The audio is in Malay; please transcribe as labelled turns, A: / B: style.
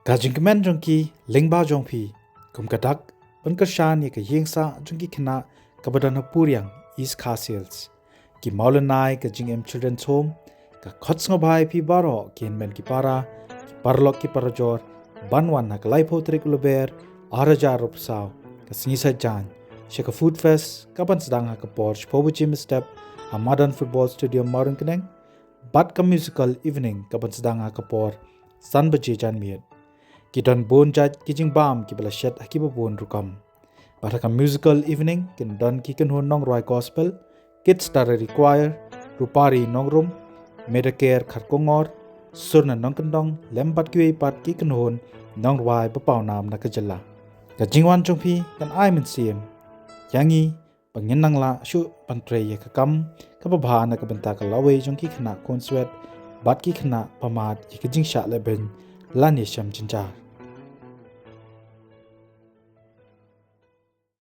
A: Ka Jingkmen Jong ki Lyngba Jong pi kum kadak ban ka shan ye ka yengsa Jong ki khna ka badan Puryang East Castles ki Mawryngkneng ka Jingkmen Children's Home ka khotsngo bhai pi baro Jingkmen ki para ki parlok ki parajor banwan nak laipo trik Lber arajar rupsau ka singisa jan sheka food fest ka ban sedang ha ka porch pobu gym step a modern football stadium Mawryngkneng bat ka musical evening ka ban sedang ha ka por san baje jan miet ki don bon jaj ki jing bam ki bala shet aki bon rukam bat ka musical evening kin don ki kan hon nong roi gospel kids starry choir rupari nongrum medicare kharkongor surna nongkandong lembat ki pat ki kan hon nong roi bapau nam na ka jalla ka jingwan chongpi kan ai min sim yangi pangin nang la shu pantre ye ka kam ka ba na ka banta ka lawe jong ki khna kon swet bat ki khna pamat ki jing sha le ben lan ye sham jinjar